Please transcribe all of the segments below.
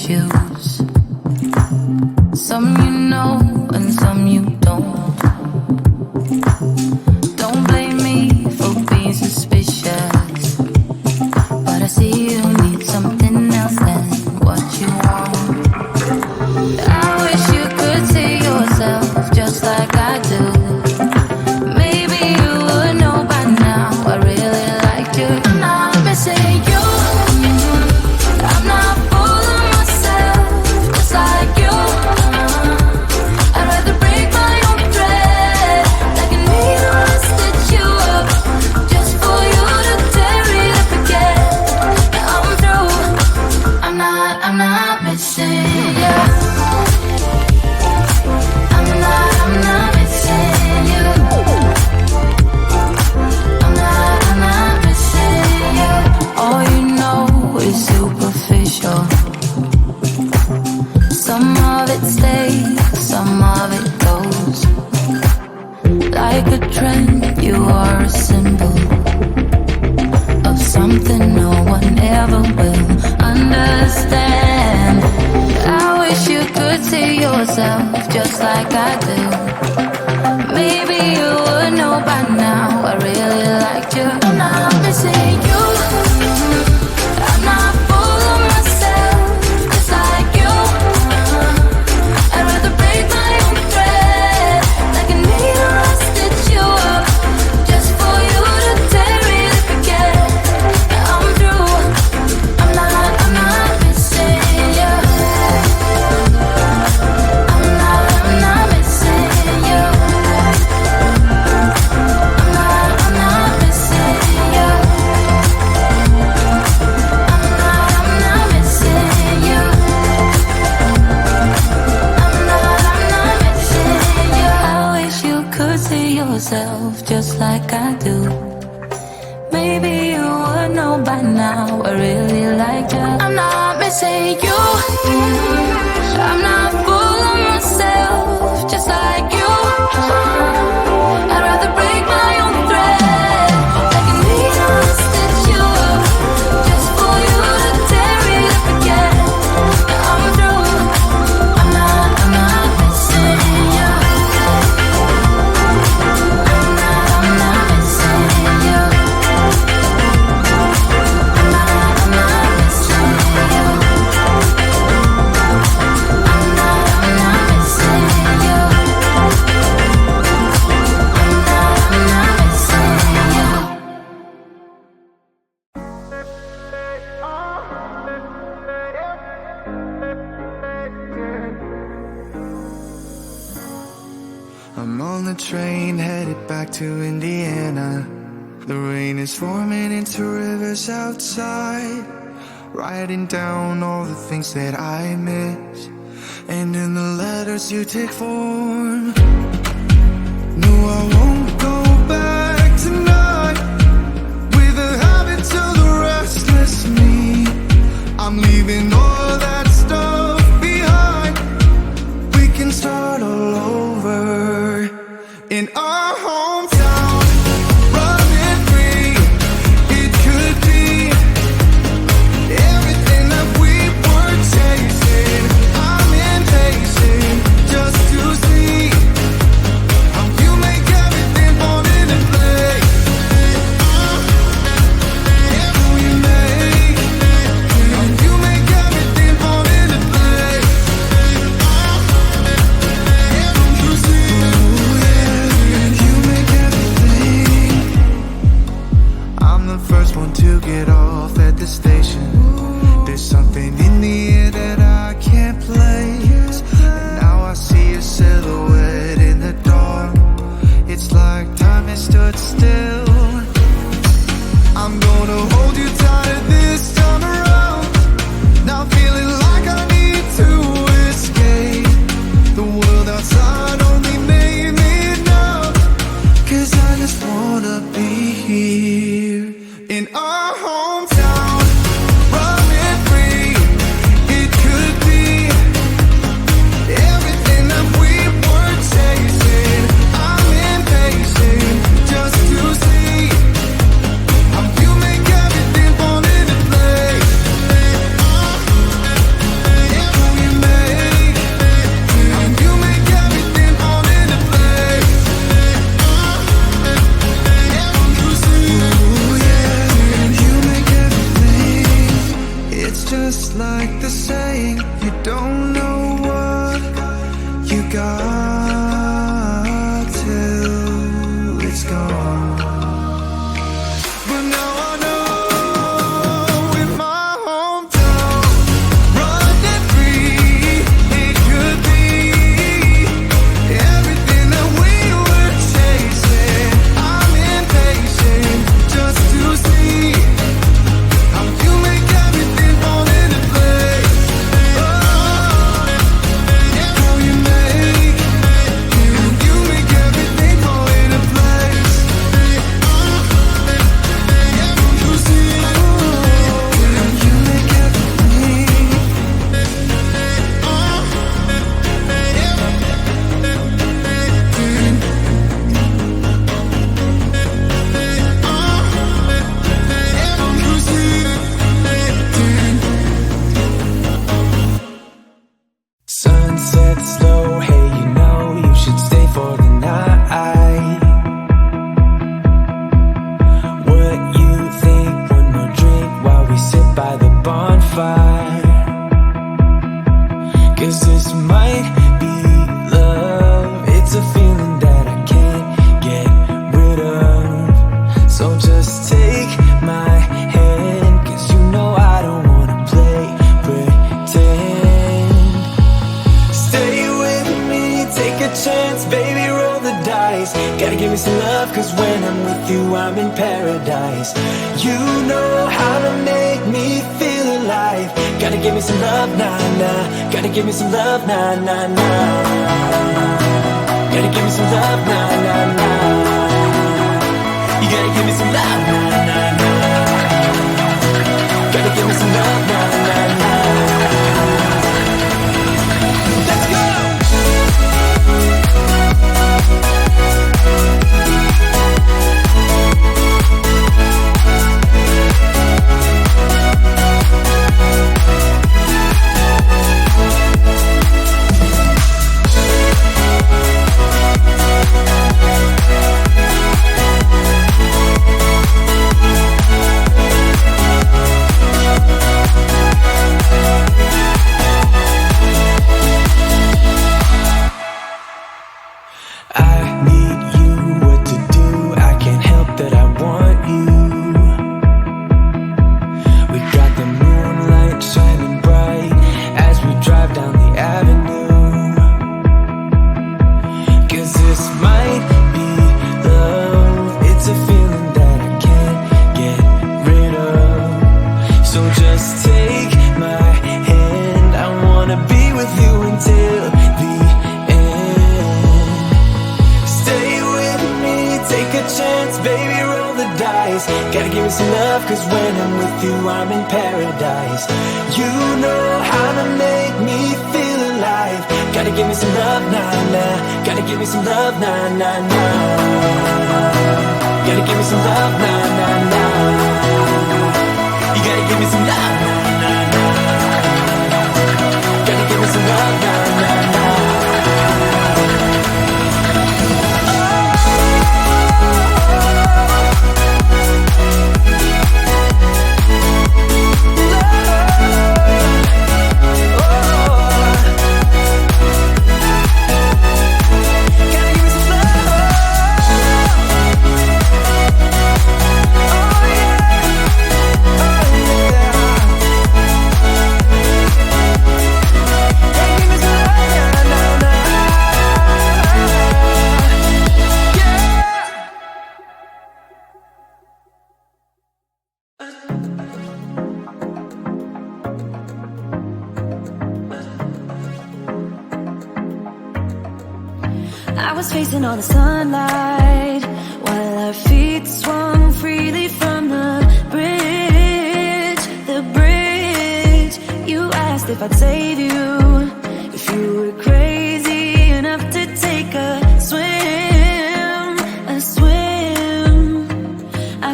choose. Some you know and some you don't. Don't blame me for being suspicious, but I see you need something else than what you want. I wish you could see yourself just like I do. Maybe you would know by now I really liked you. I'm not missing you. I'm not fooling myself just like you. I'd rather break my own thread like a needle and stitch you up just for you to tear it up again. Now I'm through. I'm not missing you. I'm not missing you. I'm not missing you. All you know is superficial. Some of it stays, some of it goes. Like a trend, you are a symbol of something no one ever will understand. I wish you could see yourself just like I do. Maybe you would know by now I really liked you. I'm not missing you. I'm not fooling myself just like you. I'd rather break my own thread like a needle and stitch you up just for you to tear it up again. Now I'm through. I'm not missing you. I'm not missing you. I'm not missing you. I'm not missing you. I'm not missing you. I wish you could see yourself just like I do. Maybe you would know by now I really liked you. I'm not missing you. I'm not fooling myself just like you. I'd rather break my own thread like a needle and stitch you up just for you to tear it up again. Now I'm through. I'm not missing you. I'm not missing you. I'm not missing you. I'm not missing you. I'm on the train headed back to Indiana. The rain is forming into rivers outside, writing down all the things that I miss, and in the letters you take form. No, I won't go back tonight with the habits of the restless me. I'm leaving all that stuff behind. We can start all over in our hometown, running free. It could be everything that we were chasing. I'm impatient just to see how you make everything fall into place. Yeah, we make how you make everything saying you don't know what you got till it's gone. But now I know in my hometown, running free, it could be everything that we were chasing. I'm impatient just to see how you make everything fall into place. Oh, how you make everything fall into place. You see, how you make everything. Sunset slow, hey, you know you should stay for the night. What you think? One more drink while we sit by the bonfire. 'Cause this might be love. It's a feeling that I can't get rid of. So just take my hand, 'cause you know I don't wanna play pretend. Stay with me, take a chance, baby, roll the dice. Gotta give me some love, 'cause when I'm with you, I'm in paradise. You know how to make me feel alive. Gotta give me some love, nah, nah. Gotta give me some love, nah, nah, nah. Gotta give me some love, nah, nah, nah. You gotta give me some love, nah, nah, nah. Gotta give me some love, nah, nah, nah. Let's go! I need you, what to do, I can't help that I want you. We got the moonlight shining bright as we drive down the avenue. 'Cause this might be love, it's a feeling that I can't get rid of. So just take my hand, I wanna be with you until the end. Stay with me, take a chance, baby, roll the dice. Gotta give me some love, 'cause when I'm with you, I'm in paradise. You know how to make me feel alive. Gotta give me some love, nah, nah. Gotta give me some love, nah, nah, nah. Gotta give me some love, nah, nah, nah. You gotta give me some love, nah, nah, nah. Gotta give me some love, nah, nah, nah. I was facing all the sunlight while our feet swung freely from the bridge. The bridge. You asked if I'd save you, if you were crazy enough to take a swim, a swim. I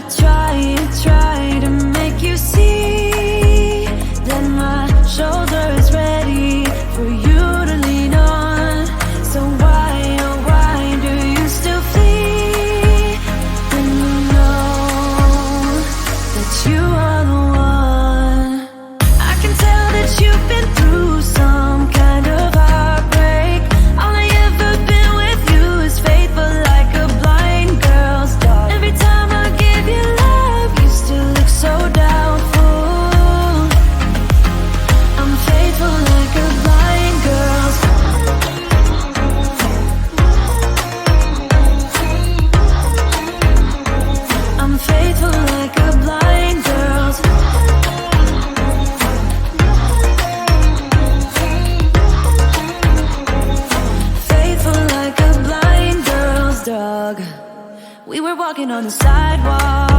tried to make you see that my shoulder is ready for you to lean on. So why, oh why do you still flee when you know that you are the one? I can tell that you've been We were walking on the sidewalk,